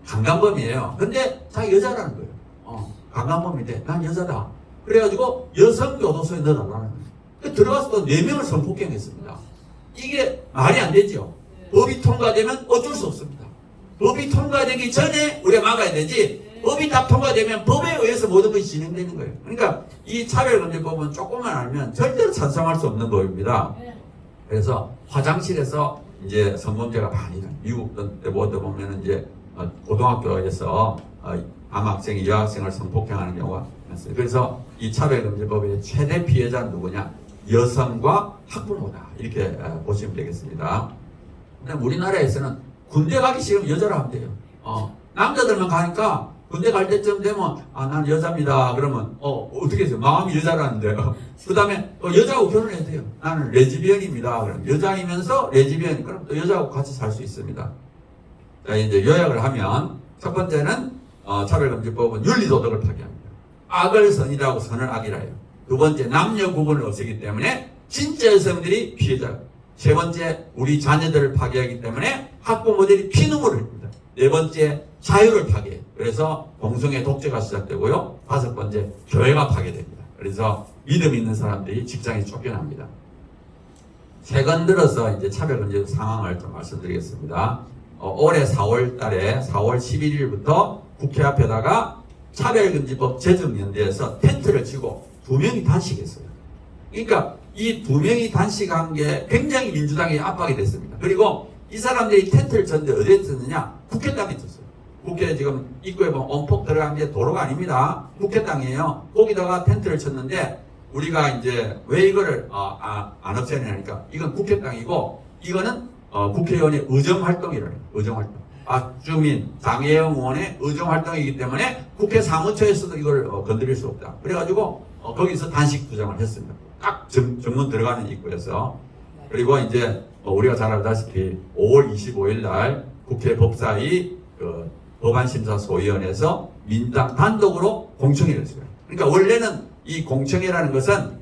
Speaker 1: 강간범이에요. 근데 자기 여자라는 거예요. 강간범인데 난 여자다. 그래가지고 여성교도소에 넣어달라는 거예요. 들어가서 또 4명을 성폭행했습니다. 이게 말이 안 되죠. 법이 통과되면 어쩔 수 없습니다. 법이 통과되기 전에 우리가 막아야 되지. 법이 다 통과되면 법에 의해서 모든 것이 진행되는 거예요. 그러니까 이 차별금지법은 조금만 알면 절대로 찬성할 수 없는 법입니다. 그래서 화장실에서 이제 성범죄가 많이 나요. 미국 때 보면 이제 고등학교에서 남학생이 여학생을 성폭행하는 경우가 많습니다. 그래서 이 차별금지법의 최대 피해자는 누구냐? 여성과 학부모다. 이렇게 보시면 되겠습니다. 근데 우리나라에서는 군대 가기 싫으면 여자로 하면 돼요. 남자들만 가니까 군대 갈 때쯤 되면 난 여자입니다. 그러면 어떻게 해서 마음이 여자라는데요. 그 다음에 여자하고 결혼해도 돼요. 나는 레즈비언입니다. 그럼 여자이면서 레즈비언. 그럼 또 여자하고 같이 살 수 있습니다. 자, 이제 요약을 하면 첫 번째는 차별금지법은 윤리도덕을 파괴합니다. 악을 선이라고 선을 악이라요. 두 번째, 남녀 구분을 없애기 때문에 진짜 여성들이 피해자. 세 번째, 우리 자녀들을 파괴하기 때문에 학부모들이 피눈물을 흘립니다. 네 번째, 자유를 파괴해요. 그래서 동성애 독재가 시작되고요. 다섯 번째, 교회가 파괴됩니다. 그래서 믿음 있는 사람들이 직장에 쫓겨납니다. 최근 들어서 이제 차별금지 상황을 좀 말씀드리겠습니다. 올해 4월 11일부터 국회 앞에다가 차별금지법 제정연대에서 텐트를 치고 2명이 단식했어요. 그러니까 이 2명이 단식한 게 굉장히 민주당에 압박이 됐습니다. 그리고 이 사람들이 텐트를 쳤는데 어디에 쳤느냐? 국회 땅에 쳤어요. 국회 지금 입구에 보면 온폭 들어간 게 도로가 아닙니다. 국회 땅이에요. 거기다가 텐트를 쳤는데 우리가 이제 왜 이거를 안 없애냐니까 이건 국회 땅이고 이거는 국회의원의 의정활동이래요. 의정활동. 박주민, 장혜영 의원의 의정활동이기 때문에 국회 사무처에서도 이걸 건드릴 수 없다. 그래가지고 거기서 단식 부정을 했습니다. 딱 정문 들어가는 입구에서. 그리고 이제 우리가 잘 알다시피 5월 25일 날 국회 법사위 법안심사소위원회에서 민당 단독으로 공청회를 했어요. 그러니까 원래는 이 공청회라는 것은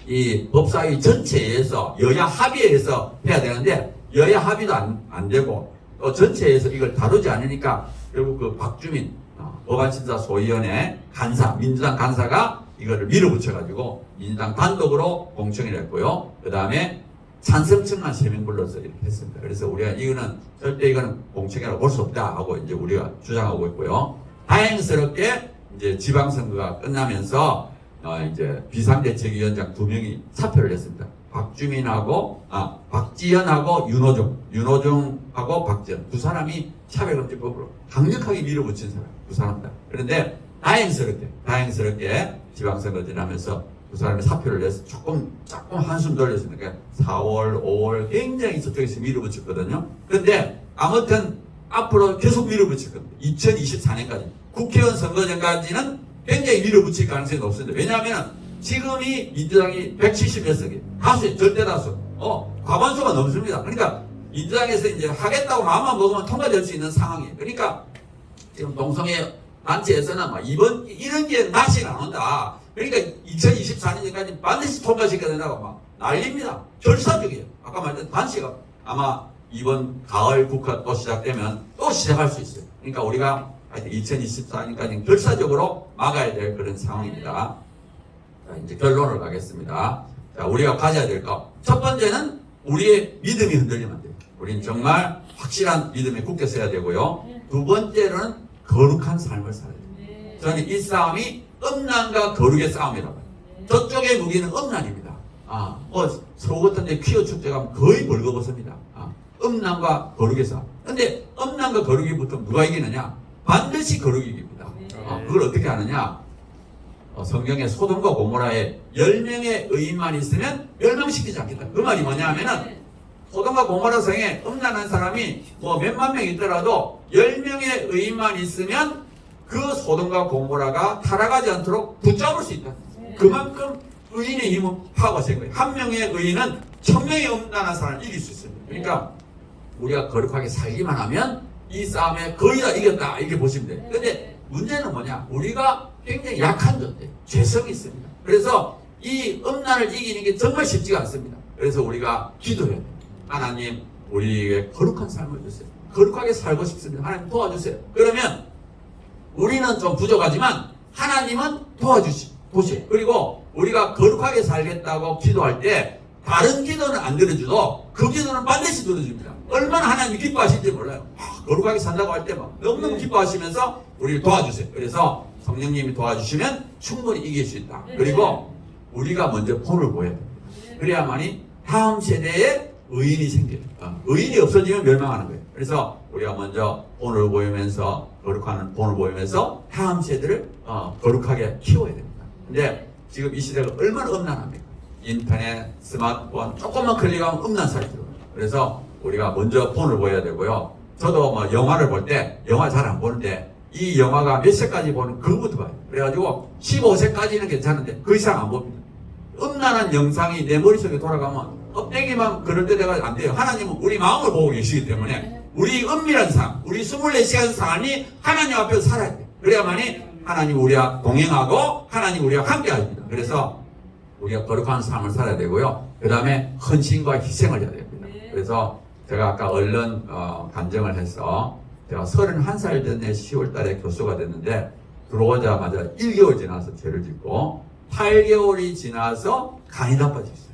Speaker 1: 이 법사위 전체에서 여야 합의해서 해야 되는데 여야 합의도 안 되고 또 전체에서 이걸 다루지 않으니까 결국 그 박주민 법안심사소위원회 간사, 민주당 간사가 이거를 밀어붙여가지고 민주당 단독으로 공청회를 했고요. 그 다음에 찬성층만 3명 불러서 이렇게 했습니다. 그래서 우리가 절대 이거는 공청회라고 볼 수 없다 하고 이제 우리가 주장하고 있고요. 다행스럽게 이제 지방선거가 끝나면서 이제 비상대책위원장 2명이 사표를 냈습니다. 박지연하고 윤호중하고 박지연 두 사람이 차별금지법으로 강력하게 밀어붙인 사람 두 사람이다. 그런데 다행스럽게 지방선거 지나면서 두 사람이 사표를 내서 조금 한숨 돌렸습니다. 그러니까 4월, 5월 굉장히 저쪽에서 밀어붙였거든요. 그런데 아무튼 앞으로 계속 밀어붙일 겁니다. 2024년까지 국회의원 선거 전까지는 굉장히 밀어붙일 가능성이 높습니다. 왜냐하면 지금이 민주당이 170몇 석이 다수의 절대 다수, 과반수가 넘습니다. 그러니까 민주당에서 이제 하겠다고 마음만 먹으면 통과될 수 있는 상황이에요. 그러니까 지금 동성애 단체에서는 이런 게 낯이 안 온다. 그러니까 2024년까지 반드시 통과시켜야 된다고 막 난립니다. 결사적이에요. 아까 말했던 단식가 아마 이번 가을 국회 또 시작되면 또 시작할 수 있어요. 그러니까 우리가 2024년까지 결사적으로 막아야 될 그런 상황입니다. 자, 이제 결론을 가겠습니다. 자, 우리가 가져야 될 것. 첫 번째는 우리의 믿음이 흔들리면 안 돼요. 우리는 정말 확실한 믿음의 굳게 서야 되고요. 두 번째는 거룩한 삶을 살아야 돼요. 저는 이 싸움이 음란과 거룩의 싸움이라고 해요. 저쪽의 무기는 음란입니다. 서구 같은 데 퀴어 축제 가면 거의 벌거벗습니다. 음란과 거룩의 싸움. 근데 음란과 거룩이 붙으면 누가 이기느냐? 반드시 거룩이 이깁니다. 그걸 어떻게 하느냐? 성경에 소돔과 고모라에 10명의 의인만 있으면 멸망시키지 않겠다. 그 말이 뭐냐 하면은 소돔과 고모라 성에 음란한 사람이 몇만 명 있더라도 10명의 의인만 있으면 그 소돔과 고모라가 타락하지 않도록 붙잡을 수 있다. 그만큼 의인의 힘은 파워가 센 거예요. 한 명의 의인은 1000명의 음란한 사람을 이길 수 있습니다. 그러니까 우리가 거룩하게 살기만 하면 이 싸움에 거의 다 이겼다 이렇게 보시면 돼요. 근데 문제는 뭐냐? 우리가 굉장히 약한 존재, 죄성이 있습니다. 그래서 이 음란을 이기는 게 정말 쉽지가 않습니다. 그래서 우리가 기도해야 돼요. 하나님, 우리에게 거룩한 삶을 주세요. 거룩하게 살고 싶습니다. 하나님 도와주세요. 그러면 우리는 좀 부족하지만 하나님은 도와주시고 그리고 우리가 거룩하게 살겠다고 기도할 때 다른 기도는 안 들어줘도 그 기도는 반드시 들어줍니다. 얼마나 하나님이 기뻐하실지 몰라요. 거룩하게 산다고 할 때 너무너무 기뻐하시면서 우리를 도와주세요. 그래서 성령님이 도와주시면 충분히 이길 수 있다. 그리고 우리가 먼저 본을 보여야 됩니다. 그래야만이 다음 세대에 의인이 생겨요. 의인이 없어지면 멸망하는 거예요. 그래서 우리가 먼저 본을 보이면서 거룩한 본을 보이면서 다음 세대를 거룩하게 키워야 됩니다. 근데 지금 이 시대가 얼마나 음란합니까? 인터넷, 스마트폰 조금만 클릭하면 음란 사이트로. 그래서 우리가 먼저 본을 보여야 되고요. 저도 영화를 볼 때 영화 잘 안 보는데 이 영화가 몇 세까지 보는 그거부터 봐요. 그래가지고 15세까지는 괜찮은데 그 이상 안 봅니다. 음란한 영상이 내 머릿속에 돌아가면 껍데기만 그럴 때 내가 안 돼요. 하나님은 우리 마음을 보고 계시기 때문에 우리 은밀한 삶, 우리 24시간 삶이 하나님 앞에서 살아야 돼요. 그래야만이 하나님 우리와 동행하고 하나님 우리와 함께 하십니다. 그래서 우리가 거룩한 삶을 살아야 되고요. 그 다음에 헌신과 희생을 해야 됩니다. 그래서 제가 아까 얼른 간증을 해서 제가 31살 됐네 10월 달에 교수가 됐는데 들어오자마자 1개월 지나서 죄를 짓고 8개월이 지나서 간이 나빠졌어요.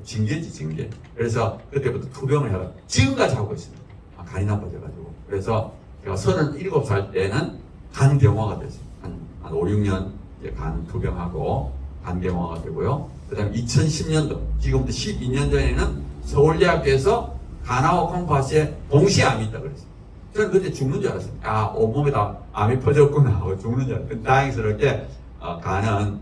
Speaker 1: 징계지 징계. 그래서 그때부터 투병을 해가지고 지금까지 하고 있습니다. 간이 나빠져가지고. 그래서 제가 37살 때는 간경화가 됐어요. 한 5, 6년 이제 간 투병하고 간경화가 되고요. 그 다음에 2010년도 지금부터 12년 전에는 서울대학교에서 간하고 콩팥에 동시에 암이 있다 그랬어요. 저는 그때 죽는 줄 알았어요. 아, 온몸에다 암이 퍼졌구나 하고 죽는 줄 알았어요. 다행스럽게 간은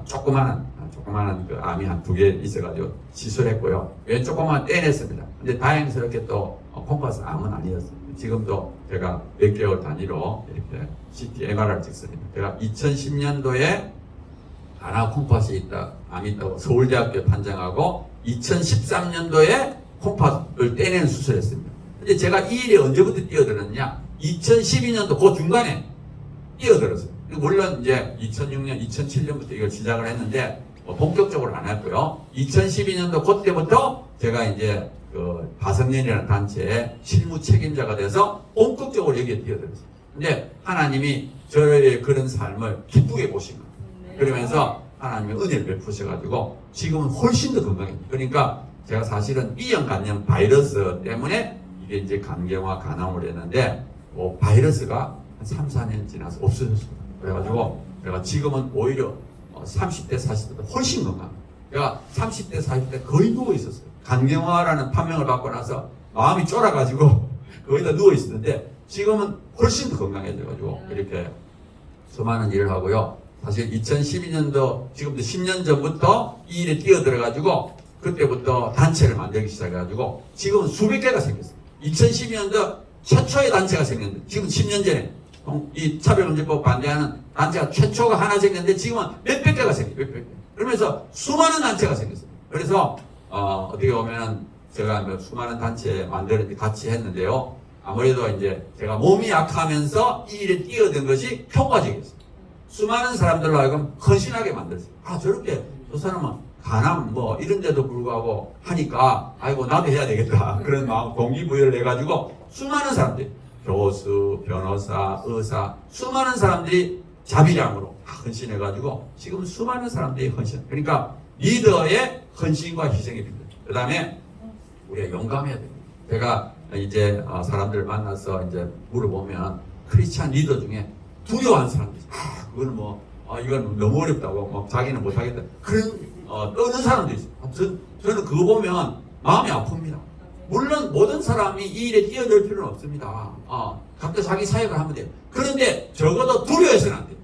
Speaker 1: 조그마한 그 암이 한 2개 있어가지고 시술했고요. 왼 조그만 떼냈습니다. 근데 다행스럽게 또 콩팥은 암은 아니었어요. 지금도 제가 몇 개월 단위로 이렇게 CT, MRI를 찍습니다. 제가 2010년도에 간하고 콩팥이 암이 있다고 서울대학교에 판정하고 2013년도에 콩팥을 떼내는 수술을 했습니다. 근데 제가 이 일에 언제부터 뛰어들었냐? 2012년도 그 중간에 뛰어들었어요. 물론 이제 2006년, 2007년부터 이걸 시작을 했는데 본격적으로 안 했고요. 2012년도 그때부터 제가 이제 그 바성년이라는 단체의 실무 책임자가 돼서 본격적으로 여기에 뛰어들었어요. 근데 하나님이 저의 그런 삶을 기쁘게 보신 거예요. 그러면서 하나님이 은혜를 베푸셔가지고 지금은 훨씬 더 건강해요. 그러니까 제가 사실은 B형 간염 바이러스 때문에 이게 이제 간경화 간암을 했는데 바이러스가 한 3, 4년 지나서 없어졌습니다. 그래가지고 제가 지금은 오히려 30대, 40대보다 훨씬 건강해요. 제가 30대, 40대 거의 누워 있었어요. 간경화라는 판명을 받고 나서 마음이 쫄아가지고 거기다 누워 있었는데 지금은 훨씬 더 건강해져가지고 이렇게 수많은 일을 하고요. 사실 2012년도 지금부터 10년 전부터 이 일에 뛰어들어가지고 그때부터 단체를 만들기 시작해가지고 지금은 수백 개가 생겼어요. 2012년도 최초의 단체가 생겼는데 지금 10년 전에 이 차별금지법 반대하는 단체가 최초가 하나 생겼는데 지금은 몇백 개가 생겨요. 몇백 개. 그러면서 수많은 단체가 생겼어요. 그래서 어떻게 보면 제가 수많은 단체 만드는데 같이 했는데요. 아무래도 이제 제가 몸이 약하면서 이 일에 뛰어든 것이 효과적이었어요. 수많은 사람들로 하여금 헌신하게 만들었어요. 아, 저렇게 저 사람은 간암 이런 데도 불구하고 하니까 아이고 나도 해야 되겠다. 그런 마음 동기부여를 해가지고 수많은 사람들이 교수, 변호사, 의사 수많은 사람들이 자비량으로 헌신해가지고 지금 수많은 사람들이 헌신. 그러니까 리더의 헌신과 희생이 필요해요. 그 다음에 우리가 용감해야 됩니다. 제가 이제 사람들을 만나서 이제 물어보면 크리스찬 리더 중에 두려워하는 사람들이 그거는 이건 너무 어렵다고 자기는 못하겠다. 그런 떠는 사람도 있어요. 저는 그거 보면 마음이 아픕니다. 물론 모든 사람이 이 일에 뛰어들 필요는 없습니다. 각자 자기 사역을 하면 돼요. 그런데 적어도 두려워해서는 안 돼요.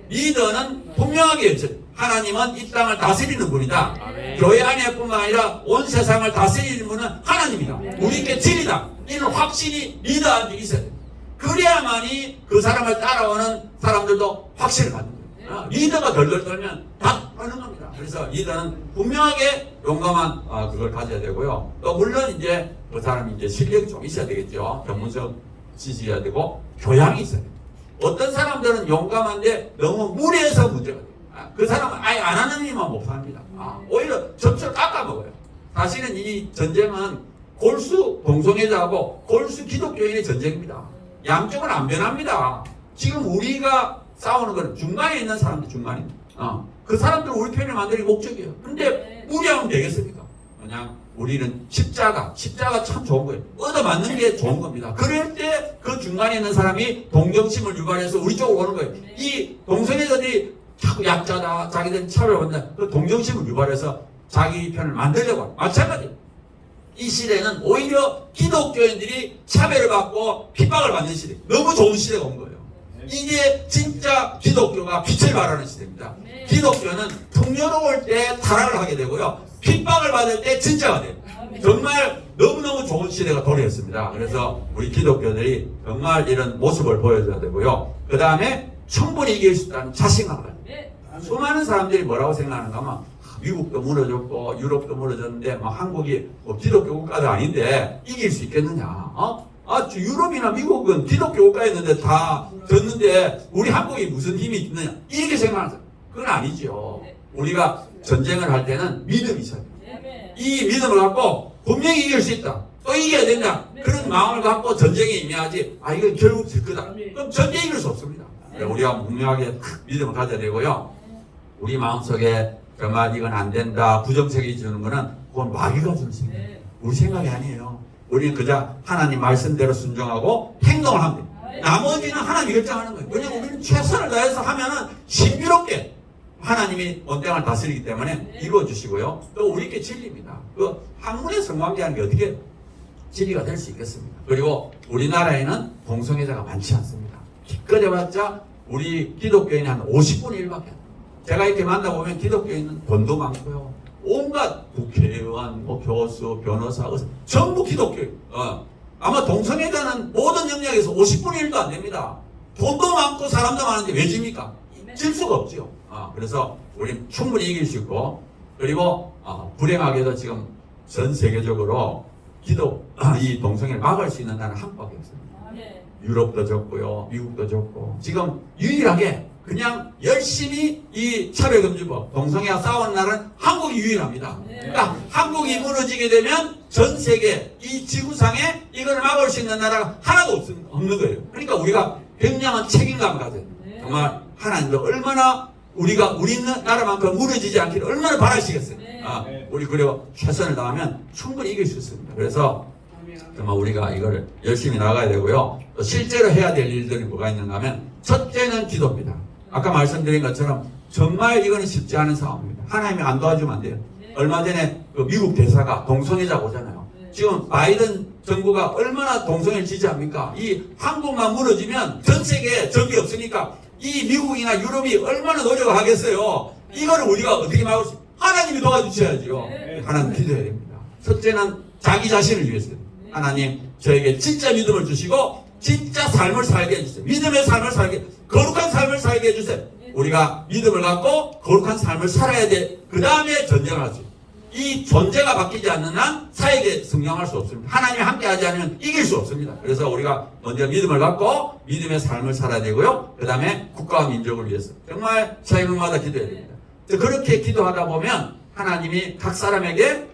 Speaker 1: 리더는 분명하게 외쳐요. 하나님은 이 땅을 다스리는 분이다. 교회 안에뿐만 아니라 온 세상을 다스리는 분은 하나님이다. 우리께 진리다. 이런 확신이 리더한테 있어야 돼요. 그래야만이 그 사람을 따라오는 사람들도 확신을 갖는 거예요. 리더가 덜덜 떨면 다 떠는 겁니다. 그래서 리더는 분명하게 용감한 그걸 가져야 되고요. 또 물론 이제 그 사람이 이제 실력이 좀 있어야 되겠죠. 전문적 지식이어야 되고 교양이 있어야 돼요. 어떤 사람들은 용감한데 너무 무리해서 문제가 돼요. 그 사람은 아예 안 하는 일만 못합니다. 오히려 점수를 깎아먹어요. 사실은 이 전쟁은 골수 동성애자하고 골수 기독교인의 전쟁입니다. 양쪽은 안 변합니다. 지금 우리가 싸우는 건 중간에 있는 사람들 중간입니다. 그 사람들은 우리 편을 만드는 게 목적이에요. 근데 무리하면 되겠습니까? 그냥 우리는 십자가 참 좋은 거예요. 얻어맞는 게 좋은 겁니다. 그럴 때 그 중간에 있는 사람이 동정심을 유발해서 우리 쪽으로 오는 거예요. 이 동성애자들이 자꾸 약자다, 자기들은 차별받는다, 그 동정심을 유발해서 자기 편을 만들려고 합니다. 마찬가지예요. 이 시대는 오히려 기독교인들이 차별을 받고 핍박을 받는 시대. 너무 좋은 시대가 온 거예요. 이게 진짜 기독교가 빛을 발하는 시대입니다. 기독교는 풍요로울 때 타락을 하게 되고요. 핍박을 받을 때 진짜가 돼요. 정말 너무너무 좋은 시대가 도래했습니다. 그래서 우리 기독교들이 정말 이런 모습을 보여줘야 되고요. 그 다음에 충분히 이길 수 있다는 자신감을. 수많은 사람들이 뭐라고 생각하는가 하면 미국도 무너졌고 유럽도 무너졌는데 한국이 기독교 국가도 아닌데 이길 수 있겠느냐. 유럽이나 미국은 기독교 국가였는데 다 졌는데 우리 한국이 무슨 힘이 있느냐. 이렇게 생각하죠. 그건 아니죠. 우리가 전쟁을 할 때는 믿음이 있어야 돼요. 이 믿음을 갖고 분명히 이길 수 있다. 또 이겨야 된다. 그런 마음을 갖고 전쟁에 임해야지. 이건 결국 질 거다. 그럼 전쟁 이길 수 없습니다. 우리가 분명하게 믿음을 가져야 되고요. 우리 마음속에 정말 이건 안 된다. 부정책이 주는 거는 그건 마귀가 주는 생각이에요. 우리 생각이 아니에요. 우리는 그저 하나님 말씀대로 순종하고 행동을 하면 돼요. 나머지는 하나님이 결정하는 거예요. 왜냐면 우리는 최선을 다해서 하면은 신비롭게 하나님이 온 땅을 다스리기 때문에 이루어 주시고요. 또 우리께 진리입니다. 그 학문의 성관계라는 게 어떻게 진리가 될 수 있겠습니까? 그리고 우리나라에는 동성애자가 많지 않습니다. 기껏해봤자 우리 기독교인이 한 50분의 1밖에 안 돼요. 제가 이렇게 만나보면 기독교인은 돈도 많고요. 온갖 국회의원, 뭐 교수, 변호사, 의사, 전부 기독교인. 아마 동성애자는 모든 영역에서 50분의 1도 안 됩니다. 돈도 많고 사람도 많은데 왜 집니까? 질 수가 없죠. 그래서 우리 충분히 이길 수 있고, 그리고 불행하게도 지금 전 세계적으로 이 동성애를 막을 수 있는 나라는 한국밖에 없습니다. 유럽도 적고요, 미국도 적고, 지금 유일하게 그냥 열심히 이 차별금지법, 동성애와 싸우는 나라는 한국이 유일합니다. 그러니까 한국이 무너지게 되면 전 세계 이 지구상에 이걸 막을 수 있는 나라가 하나도 없는 거예요. 그러니까 우리가 굉장한 책임감을 가져야 돼요. 정말 하나님도 얼마나 우리 나라만큼 무너지지 않기를 얼마나 바라시겠어요. 우리 그리고 최선을 다하면 충분히 이길 수 있습니다. 그래서 정말 우리가 이걸 열심히 나가야 되고요. 또 실제로 해야 될 일들이 뭐가 있는가 하면 첫째는 기도입니다. 아까 말씀드린 것처럼 정말 이거는 쉽지 않은 상황입니다. 하나님이 안 도와주면 안 돼요. 얼마 전에 그 미국 대사가 동성애자 오잖아요. 지금 바이든 정부가 얼마나 동성애를 지지합니까? 이 한국만 무너지면 전 세계에 적이 없으니까 이 미국이나 유럽이 얼마나 노력을 하겠어요. 이거를 우리가 어떻게 막을 수, 하나님이 도와주셔야죠. 하나님 기도해야 됩니다. 첫째는 자기 자신을 위해서요. 하나님 저에게 진짜 믿음을 주시고 진짜 삶을 살게 해주세요. 믿음의 삶을 살게, 거룩한 삶을 살게 해주세요. 우리가 믿음을 갖고 거룩한 삶을 살아야 돼. 그 다음에 전쟁을 하죠. 이 존재가 바뀌지 않는 한 사회에 승용할 수 없습니다. 하나님이 함께하지 않으면 이길 수 없습니다. 그래서 우리가 먼저 믿음을 갖고 믿음의 삶을 살아야 되고요. 그 다음에 국가와 민족을 위해서 정말 사역마다 기도해야 됩니다. 그렇게 기도하다 보면 하나님이 각 사람에게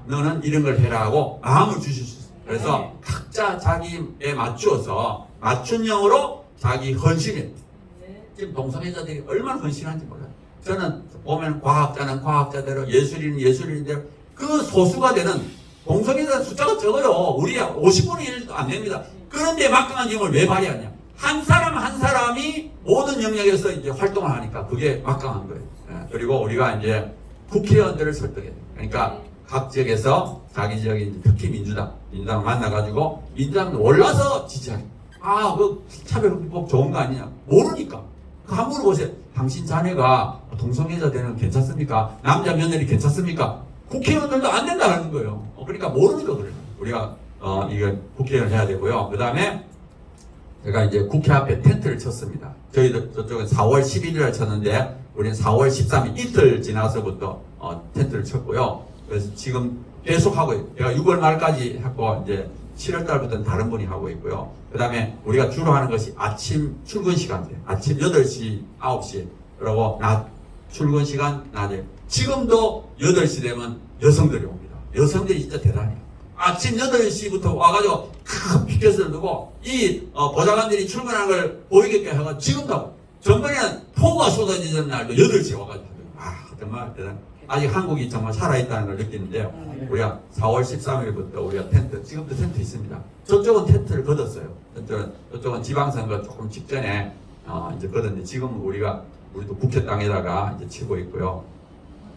Speaker 1: 너는 이런 걸 해라 하고 마음을 주실 수 있어요. 그래서 각자 자기에 맞추어서 맞춤형으로 자기 헌신을, 지금 동성애자들이 얼마나 헌신한지 몰라요. 저는 보면 과학자는 과학자대로, 예술인은 예술인대로 그 소수가 되는 동성애자 숫자가 적어요. 우리 50분의 1도 안 됩니다. 그런데 막강한 힘을 왜 발휘하냐? 한 사람 한 사람이 모든 영역에서 이제 활동을 하니까 그게 막강한 거예요. 그리고 우리가 이제 국회의원들을 설득해야 돼요. 그러니까 각 지역에서 자기 지역이 특히 민주당을 만나가지고 민주당도 올라서 지지하게. 그 차별금지법 좋은 거 아니냐? 모르니까. 한번 물어보세요. 당신 자녀가 동성애자 되는 거 괜찮습니까? 남자 며느리 괜찮습니까? 국회의원들도 안 된다는 거예요. 그러니까 모르니까 그래요. 우리가 이거 국회의원 해야 되고요. 그 다음에 제가 이제 국회 앞에 텐트를 쳤습니다. 저희들 저쪽은 4월 11일에 쳤는데 우리는 4월 13일 이틀 지나서부터 텐트를 쳤고요. 그래서 지금 계속 하고 있어요. 제가 6월 말까지 하고 이제 7월 달부터는 다른 분이 하고 있고요. 그 다음에 우리가 주로 하는 것이 아침 출근 시간대예요. 아침 8시, 9시. 그리고 낮 출근 시간 낮에. 지금도 8시 되면 여성들이 옵니다. 여성들이 진짜 대단해요. 아침 8시부터 와가지고 큰 피켓을 두고 이 보좌관들이 출근하는 걸 보이게끔 해가지고 지금도 하고. 전번에는 폭우가 쏟아지는 날도 8시에 와가지고 정말 대단해요. 아직 한국이 정말 살아있다는 걸 느끼는데요. 우리가 4월 13일부터 우리가 텐트, 지금도 텐트 있습니다. 저쪽은 텐트를 걷었어요. 저쪽은 지방선거 조금 직전에 이제 걷었는데 지금은 우리도 국회 땅에다가 이제 치고 있고요.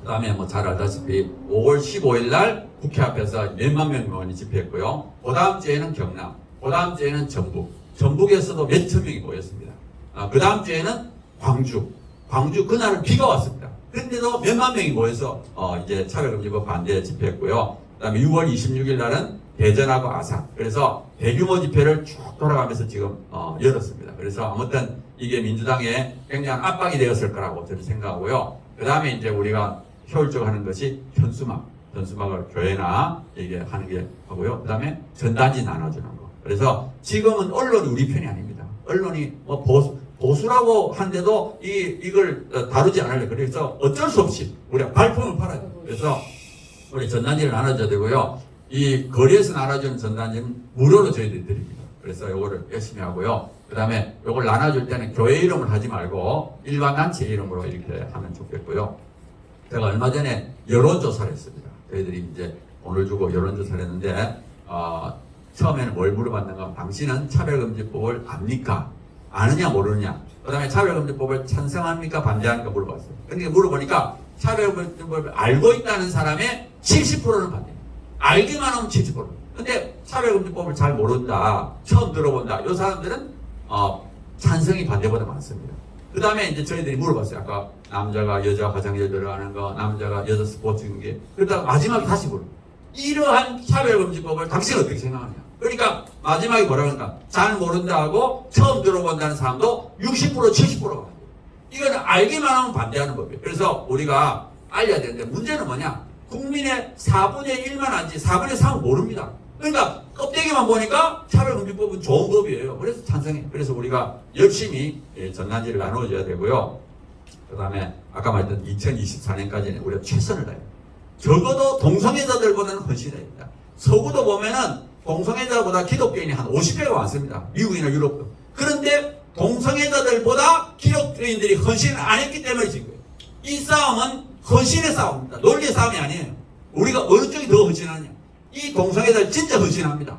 Speaker 1: 그 다음에 뭐 잘 알다시피 5월 15일 날 국회 앞에서 몇만 명 의원이 집회했고요. 그 다음 주에는 경남, 그 다음 주에는 전북에서도 몇천 명이 모였습니다. 그 다음 주에는 광주 그날은 비가 왔습니다. 근데도 몇만 명이 모여서 이제 차별금지법 반대 집회했고요. 그 다음에 6월 26일 날은 대전하고 아산. 그래서 대규모 집회를 쭉 돌아가면서 지금 열었습니다. 그래서 아무튼 이게 민주당에 굉장한 압박이 되었을 거라고 저는 생각하고요. 그 다음에 이제 우리가 효율적으로 하는 것이 현수막을 교회나 이게 하는 게 하고요. 그 다음에 전단지 나눠주는 거. 그래서 지금은 언론이 우리 편이 아닙니다. 언론이 뭐 보수라고 한데도 이걸 다루지 않을래. 그래서 어쩔 수 없이 우리가 발품을 팔아요. 그래서 우리 전단지를 나눠줘야 되고요. 이 거리에서 나눠주는 전단지는 무료로 저희들이 드립니다. 그래서 요거를 열심히 하고요. 그 다음에 요걸 나눠줄 때는 교회 이름을 하지 말고 일반 단체 이름으로 이렇게 하면 좋겠고요. 제가 얼마 전에 여론조사를 했습니다. 저희들이 이제 돈을 주고 여론조사를 했는데 처음에는 뭘 물어봤는가? 당신은 차별금지법을 압니까? 아느냐 모르느냐. 그 다음에 차별금지법을 찬성합니까 반대합니까 물어봤어요. 근데 물어보니까 차별금지법을 알고 있다는 사람의 70%는 반대입니다. 알기만 하면 70%. 근데 차별금지법을 잘 모른다, 처음 들어본다, 이 사람들은 찬성이 반대보다 많습니다. 그 다음에 이제 저희들이 물어봤어요. 아까 남자가 여자 화장실 들어가는 거, 남자가 여자 스포츠 경기. 그러다가 마지막에 다시 물어. 이러한 차별금지법을 당신은 어떻게 생각하냐? 그러니까 마지막에 뭐라 그러니까 잘 모른다 하고 처음 들어본다는 사람도 60% 70%가 반대. 이거는 알기만 하면 반대하는 법이에요. 그래서 우리가 알려야 되는데 문제는 뭐냐? 국민의 4분의 1만 알지 4분의 3은 모릅니다. 그러니까 껍데기만 보니까 차별금지법은 좋은 법이에요. 그래서 찬성해. 그래서 우리가 열심히 전단지를 나눠줘야 되고요. 그 다음에 아까 말했던 2024년까지는 우리가 최선을 다해요. 적어도 동성애자들보다는 훨씬 됩니다. 서구도 보면은 동성애자보다 기독교인이 한 50배가 많습니다. 미국이나 유럽도. 그런데 동성애자들보다 기독교인들이 헌신을 안 했기 때문에 지금 거예요. 이 싸움은 헌신의 싸움입니다. 논리의 싸움이 아니에요. 우리가 어느 쪽이 더 헌신하느냐. 이 동성애자들 진짜 헌신합니다.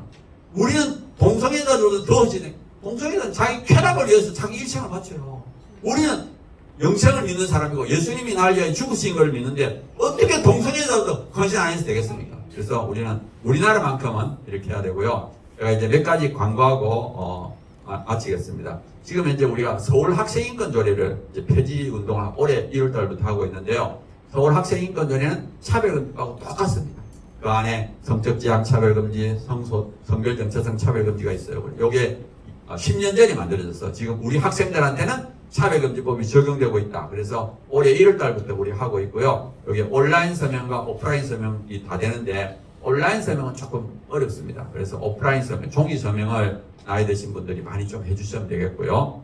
Speaker 1: 우리는 동성애자들보다 더 헌신해. 동성애자는 자기 쾌락을 위해서 자기 일생을 바쳐요. 우리는 영생을 믿는 사람이고 예수님이 날 위하여 죽으신 걸 믿는데 어떻게 동성애자도 헌신 안 해서 되겠습니까? 그래서 우리는 우리나라만큼은 이렇게 해야 되고요. 제가 이제 몇 가지 광고하고 마치겠습니다. 지금 이제 우리가 서울 학생인권 조례를 이제 폐지 운동을 올해 1월 달부터 하고 있는데요. 서울 학생인권 조례는 차별금지하고 똑같습니다. 그 안에 성적 지향 차별금지, 성별 정체성 차별금지가 있어요. 요게 10년 전에 만들어졌어. 지금 우리 학생들한테는 차별금지법이 적용되고 있다. 그래서 올해 1월 달부터 우리 하고 있고요. 여기 온라인 서명과 오프라인 서명이 다 되는데 온라인 서명은 조금 어렵습니다. 그래서 오프라인 서명, 종이 서명을 나이 드신 분들이 많이 좀 해주시면 되겠고요.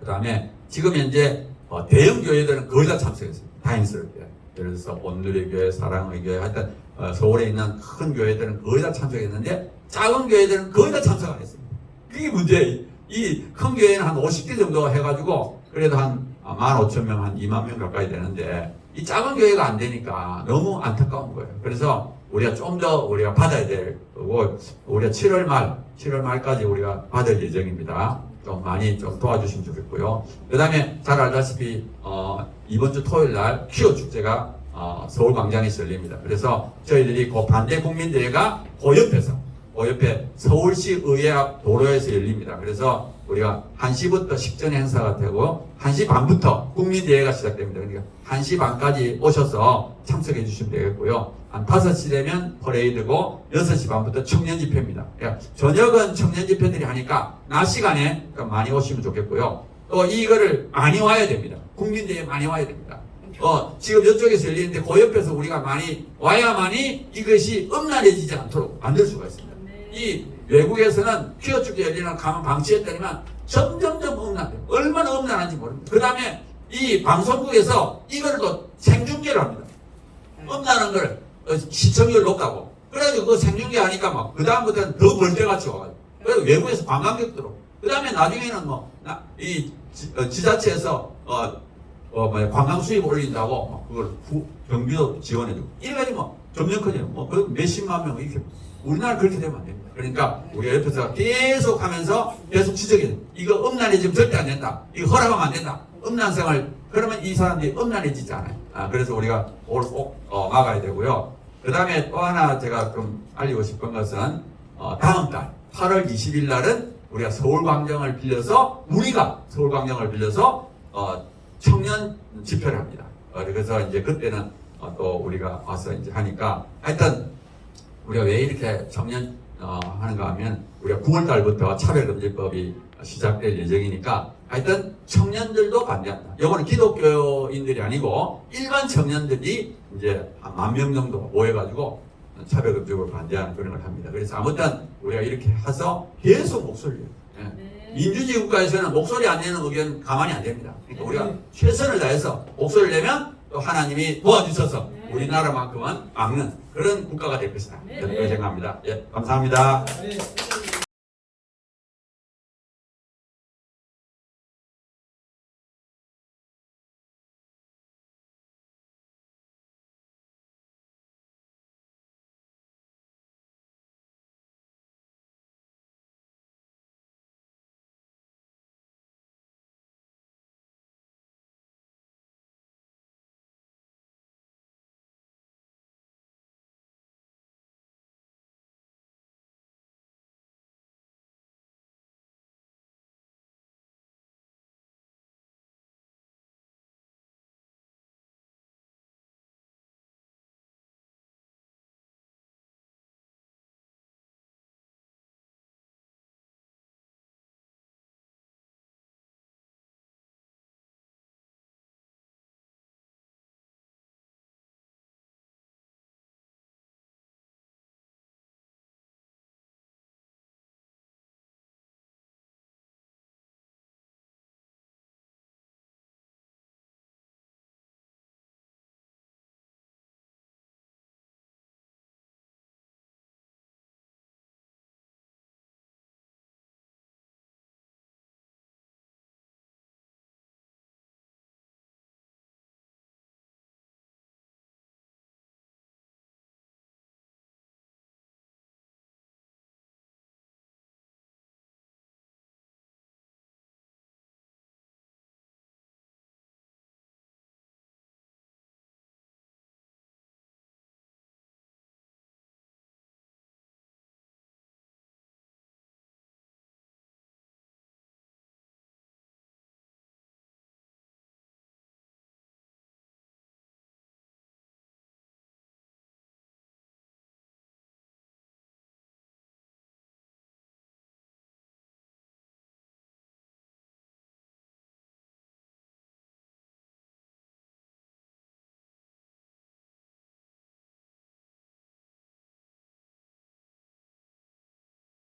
Speaker 1: 그 다음에 지금 현재 대형 교회들은 거의 다 참석했습니다. 다행스럽게. 예를 들어서 온누리 교회, 사랑의 교회, 하여튼 서울에 있는 큰 교회들은 거의 다 참석했는데 작은 교회들은 거의 다 참석 안 했습니다. 그게 문제예요. 이 큰 교회는 한 50개 정도 해가지고 그래도 한 15,000명, 한 2만 명 가까이 되는데 이 작은 교회가 안 되니까 너무 안타까운 거예요. 그래서 우리가 좀 더 우리가 받아야 될 거고 우리가 7월 말까지 우리가 받을 예정입니다. 좀 많이 좀 도와주시면 좋겠고요. 그 다음에 잘 알다시피 이번 주 토요일 날 퀴어 축제가 서울광장에서 열립니다. 그래서 저희들이 그 반대 국민대회가 그 옆에 서울시 의회 앞 도로에서 열립니다. 그래서 우리가 1시부터 식전 행사가 되고 1시 반부터 국민대회가 시작됩니다. 그러니까 1시 반까지 오셔서 참석해 주시면 되겠고요. 한 5시 되면 퍼레이드고 6시 반부터 청년 집회입니다. 그러니까 저녁은 청년 집회들이 하니까 낮 시간에 많이 오시면 좋겠고요. 또 이거를 많이 와야 됩니다. 국민대회에 많이 와야 됩니다. 지금 이쪽에서 열리는데 그 옆에서 우리가 많이 와야만이 이것이 음란해지지 않도록 만들 수가 있습니다. 이 외국에서는 퀴어 축제 열리는 가면 방치했더니만 점점점 음란해요. 얼마나 음란한지 모릅니다. 그 다음에 이 방송국에서 이걸 또 생중계를 합니다. 음란한 걸 시청률 높다고. 그래가지고 그 생중계 하니까 막 그 다음부터는 더 벌떼같이 와가지고. 그래서 외국에서 관광객 들어오고. 그 다음에 나중에는 지자체에서 관광 수입 올린다고 그걸 경비도 지원해주고. 이래가지고 점점 커져요. 그 몇십만 명 이렇게. 우리나라 그렇게 되면 안 됩니다. 그러니까 우리가 옆에서 계속 하면서 계속 지적해야 돼요. 이거 음란해지면 절대 안 된다. 이거 허락하면 안 된다. 음란생활, 그러면 이 사람들이 음란해지지 않아요. 그래서 우리가 그걸 꼭 막아야 되고요. 그 다음에 또 하나 제가 좀 알리고 싶은 것은 다음 달 8월 20일 날은 우리가 서울광장을 빌려서 청년 집회를 합니다. 그래서 이제 그때는 또 우리가 와서 이제 하니까 하여튼 우리가 왜 이렇게 청년 하는가 하면 우리가 9월 달부터 차별금지법이 시작될 예정이니까 하여튼 청년들도 반대한다. 이거는 기독교인들이 아니고 일반 청년들이 이제 한 10,000명 정도 모여가지고 차별금지법을 반대하는 그런 걸 합니다. 그래서 아무튼 우리가 이렇게 해서 계속 목소리를 민주주의 국가에서는 목소리 안 내는 의견 가만히 안 됩니다. 그러니까 우리가 최선을 다해서 목소리를 내면 또 하나님이 도와주셔서 우리나라만큼은 막는 그런 국가가 될 것이다. 그렇게 생각합니다. 예, 감사합니다.